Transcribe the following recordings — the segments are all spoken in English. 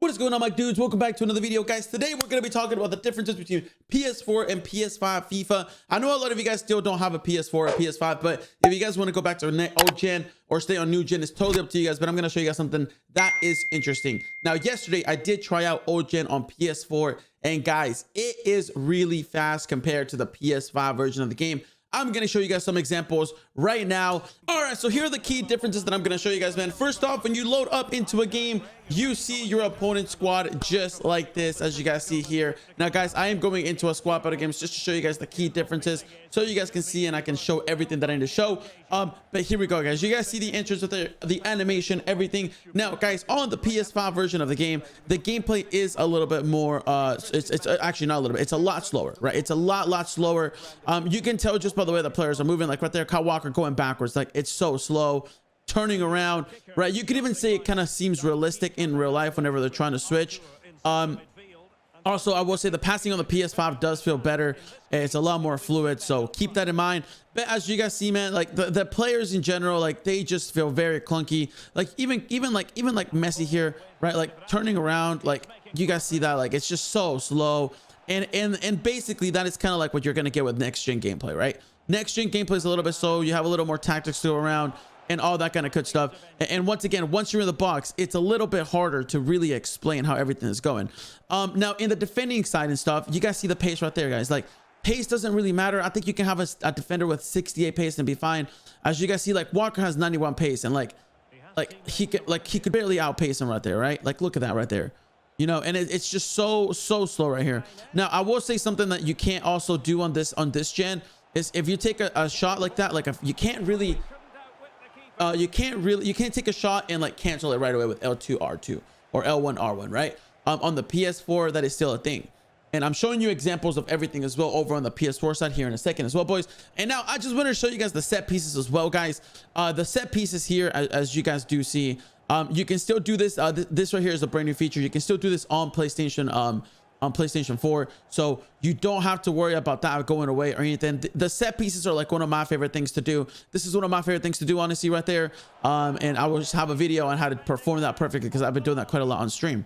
What is going on, my dudes? Welcome back to another video, guys. Today we're going to be talking about the differences between PS4 and PS5 FIFA. I know a lot of you guys still don't have a PS4 or PS5, but if you guys want to go back to old gen or stay on new gen, it's totally up to you guys. But I'm going to show you guys something that is interesting. Now, yesterday I did try out old gen on PS4, and guys, it is really fast compared to the PS5 version of the game. I'm going to show you guys some examples right now. All right, so here are the key differences that I'm going to show you guys, man. First off, when you load up into a game, you see your opponent's squad just like this, as you guys see here. Now, guys, I am going into a squad battle games just to show you guys the key differences so you guys can see and I can show everything that I need to show. But here we go, guys. You guys see the entrance with the animation, everything. Now, guys, on the PS5 version of the game, the gameplay is a little bit more, it's actually not a little bit, it's a lot slower, right? It's a lot slower. You can tell just by the way the players are moving, like right there, Kyle Walker going backwards, like it's so slow. Turning around, right? You could even say it kind of seems realistic in real life whenever they're trying to switch. Also, I will say the passing on the PS5 does feel better. It's a lot more fluid, so keep that in mind. But as you guys see, man, like the players in general, like they just feel very clunky. Like even like Messi here, right? Like turning around, like you guys see that, like it's just so slow. And basically that is kind of like what you're gonna get with next gen gameplay, right? Next gen gameplay is a little bit slow. You have a little more tactics to go around and all that kind of good stuff. And once again, once you're in the box, it's a little bit harder to really explain how everything is going. Now in the defending side and stuff, you guys see the pace right there, guys. Like pace doesn't really matter. I think you can have a defender with 68 pace and be fine. As you guys see, like Walker has 91 pace, and like he could barely outpace him right there, right? Like look at that right there. You know, and it's just so slow right here. Now I will say something that you can't also do on this gen is if you take a shot like that, like if you can't really you can't take a shot and like cancel it right away with L2 R2 or L1 R1, right? On the PS4, that is still a thing. And I'm showing you examples of everything as well over on the PS4 side here in a second as well, boys. And now I just want to show you guys the set pieces as well, guys. The set pieces here, as you guys do see, you can still do this. This right here is a brand new feature. You can still do this on PlayStation, on PlayStation 4, so you don't have to worry about that going away or anything. The set pieces are like one of my favorite things to do. This is one of my favorite things to do, honestly, right there. And I will just have a video on how to perform that perfectly because I've been doing that quite a lot on stream.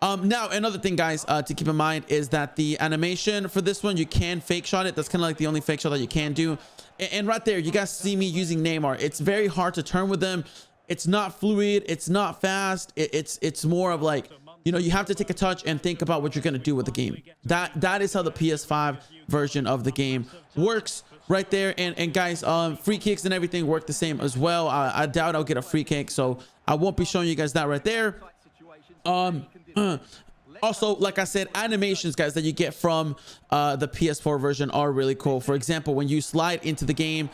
Now another thing, guys, to keep in mind is that the animation for this one, you can fake shot it. That's kind of like the only fake shot that you can do. And right there, you guys see me using Neymar. It's very hard to turn with them. It's not fluid. It's not fast. It's more of like, you know, you have to take a touch and think about what you're going to do with the game. That is how the PS5 version of the game works right there. And guys, free kicks and everything work the same as well. I doubt I'll get a free kick, so I won't be showing you guys that right there. Also, like I said, animations, guys, that you get from the PS4 version are really cool. For example, when you slide into the game,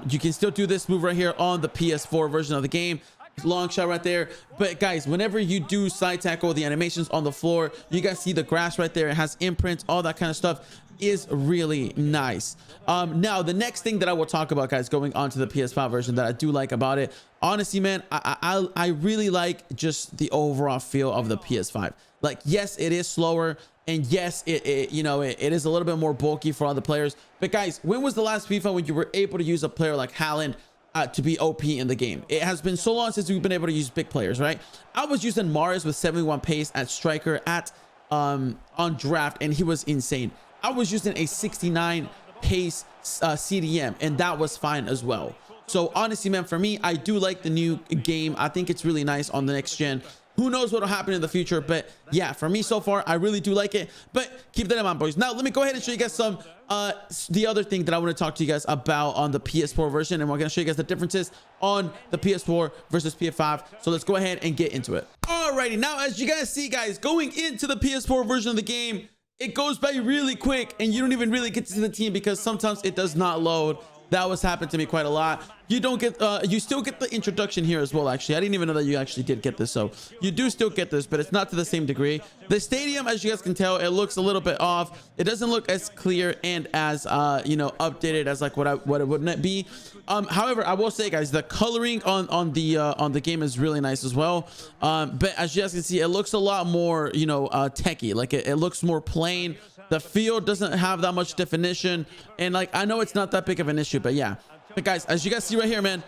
you can still do this move right here on the PS4 version of the game. Long shot right there. But guys, whenever you do side tackle, the animations on the floor, you guys see the grass right there. It has imprints, all that kind of stuff is really nice. Now the next thing that I will talk about, guys, going on to the PS5 version that I do like about it, honestly, man, I really like just the overall feel of the PS5. Like, yes, it is slower, and yes, it is a little bit more bulky for other players. But guys, when was the last FIFA when you were able to use a player like Haaland to be OP in the game? It has been so long since we've been able to use big players, right? I was using Mars with 71 pace at striker at on draft, and he was insane. I was using a 69 pace CDM, and that was fine as well. So honestly, man, for me, I do like the new game. I think it's really nice on the next gen. Who knows what will happen in the future, but yeah, for me so far, I really do like it. But keep that in mind, boys. Now let me go ahead and show you guys some the other thing that I want to talk to you guys about on the PS4 version, and we're going to show you guys the differences on the PS4 versus PS5. So let's go ahead and get into it. Alrighty, now as you guys see, guys, going into the PS4 version of the game, it goes by really quick, and you don't even really get to see the team because sometimes it does not load. That was happened to me quite a lot. You don't get you still get the introduction here as well. Actually, I didn't even know that you actually did get this, so you do still get this, but it's not to the same degree. The stadium, as you guys can tell, it looks a little bit off. It doesn't look as clear and as you know, updated as like what it would be. However, I will say, guys, the coloring on the game is really nice as well. But as you guys can see, it looks a lot more, you know, techie. Like it looks more plain. The field doesn't have that much definition, and like I know it's not that big of an issue, but yeah. But guys, as you guys see right here, man,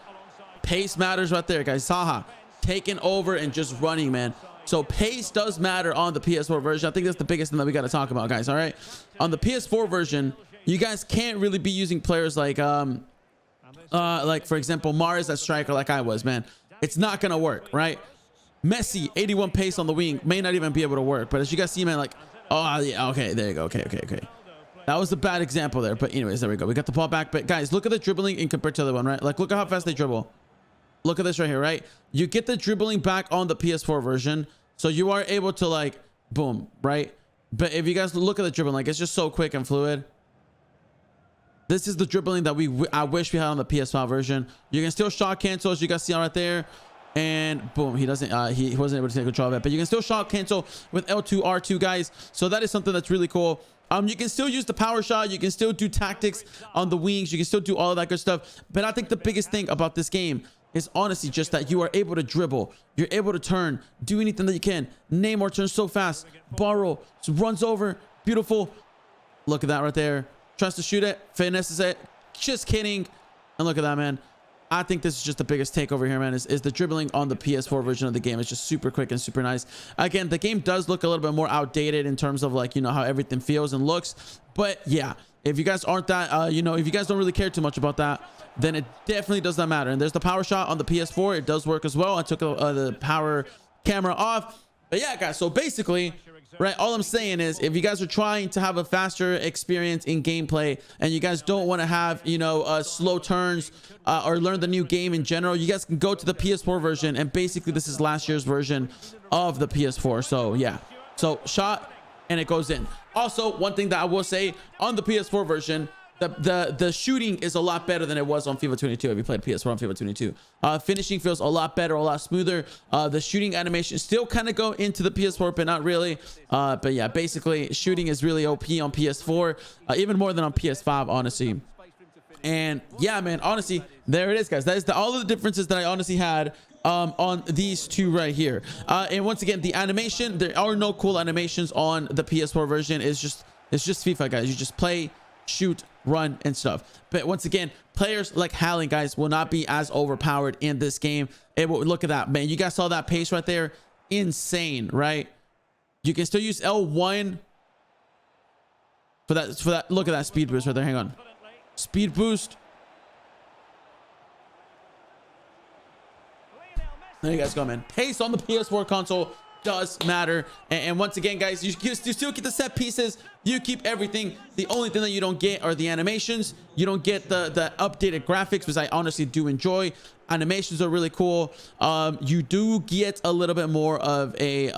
pace matters right there, guys. Saha taking over and just running, man. So pace does matter on the PS4 version. I think that's the biggest thing that we got to talk about, guys. All right, on the PS4 version, you guys can't really be using players like for example, Mars as striker, like I was, man. It's not gonna work, right? Messi, 81 pace on the wing, may not even be able to work. But as you guys see, man, like, oh yeah, okay, there you go, okay. That was a bad example there, but anyways, there we go. We got the ball back, but guys, look at the dribbling in compared to the other one, right? Like, look at how fast they dribble. Look at this right here, right? You get the dribbling back on the PS4 version, so you are able to, like, boom, right? But if you guys look at the dribbling, like, it's just so quick and fluid. This is the dribbling that I wish we had on the PS5 version. You can still shot cancel, as you guys see right there, and boom, he wasn't able to take control of it. But you can still shot cancel with L2 R2, guys. So that is something that's really cool. You can still use the power shot. You can still do tactics on the wings. You can still do all of that good stuff. But I think the biggest thing about this game is honestly just that you are able to dribble. You're able to turn, do anything that you can. Neymar turns so fast. Borrow runs over. Beautiful. Look at that right there. Tries to shoot it. Finesses it. Just kidding. And look at that, man. I think this is just the biggest takeover here, man, is the dribbling on the PS4 version of the game. It's just super quick and super nice. Again, the game does look a little bit more outdated in terms of, like, you know, how everything feels and looks. But yeah, if you guys aren't that, you know, if you guys don't really care too much about that, then it definitely does not matter. And there's the power shot on the PS4. It does work as well. I took the power camera off. But yeah, guys, so basically, right, all I'm saying is, if you guys are trying to have a faster experience in gameplay and you guys don't want to have, you know, slow turns or learn the new game in general, you guys can go to the PS4 version, and basically this is last year's version of the PS4. So yeah, so shot and it goes in. Also, one thing that I will say on the PS4 version, the shooting is a lot better than it was on FIFA 22. If you played PS4 on FIFA 22, finishing feels a lot better, a lot smoother. The shooting animation still kind of go into the PS4, but not really. But yeah, basically shooting is really OP on PS4, even more than on PS5, honestly. And yeah, man, honestly, there it is, guys. That is all of the differences that I honestly had on these two right here. And once again, the animation, there are no cool animations on the PS4 version. It's just FIFA, guys. You just play, shoot, run, and stuff. But once again, players like Haaland, guys, will not be as overpowered in this game. It will, look at that, man. You guys saw that pace right there. Insane, right? You can still use L1 for that. Look at that speed boost right there. Hang on. Speed boost. There you guys go, man. Pace on the PS4 console does matter. And once again, guys, you still get the set pieces. You keep everything. The only thing that you don't get are the animations. You don't get the updated graphics, which I honestly do enjoy. Animations are really cool. You do get a little bit more of a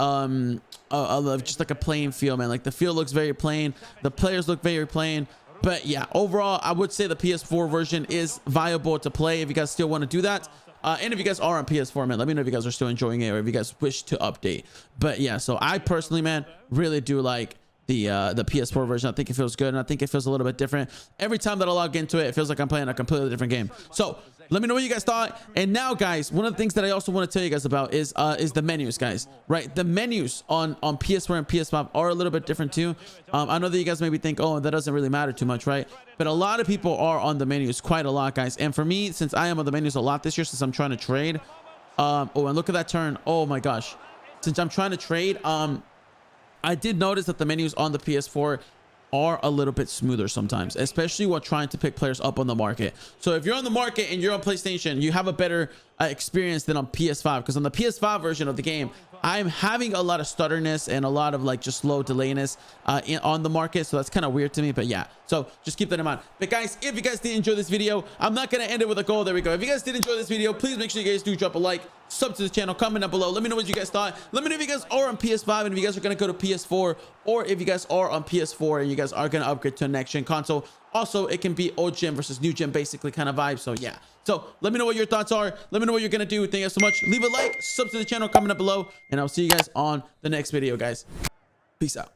just like a plain feel, man. Like, the feel looks very plain. The players look very plain. But yeah, overall, I would say the PS4 version is viable to play if you guys still want to do that. And if you guys are on PS4, man, let me know if you guys are still enjoying it or if you guys wish to update. But yeah, so I personally, man, really do like the PS4 version. I think it feels good, and I think it feels a little bit different. Every time that I log into it, it feels like I'm playing a completely different game. So let me know what you guys thought. And now, guys, one of the things that I also want to tell you guys about is the menus, guys. Right, the menus on PS4 and PS5 are a little bit different too. I know that you guys maybe think, oh, that doesn't really matter too much, right? But a lot of people are on the menus quite a lot, guys. And for me, since I am on the menus a lot this year, since I'm trying to trade, oh, and look at that turn. Oh my gosh, since I'm trying to trade, I did notice that the menus on the PS4 are a little bit smoother sometimes, especially while trying to pick players up on the market. So if you're on the market and you're on PlayStation, you have a better experience than on PS5, because on the PS5 version of the game, I'm having a lot of stutterness and a lot of, like, just slow delayness on the market. So that's kind of weird to me, but yeah, so just keep that in mind. But guys, if you guys did enjoy this video, I'm not going to end it with a goal. There we go. If you guys did enjoy this video, please make sure you guys do drop a like, sub to the channel, comment down below. Let me know what you guys thought. Let me know if you guys are on PS5 and if you guys are going to go to PS4, or if you guys are on PS4 and you guys are going to upgrade to a next gen console. Also, it can be old gen versus new gen, basically, kind of vibe. So yeah, so let me know what your thoughts are. Let me know what you're gonna do. Thank you guys so much. Leave a like, sub to the channel, comment down below, and I'll see you guys on the next video, guys. Peace out.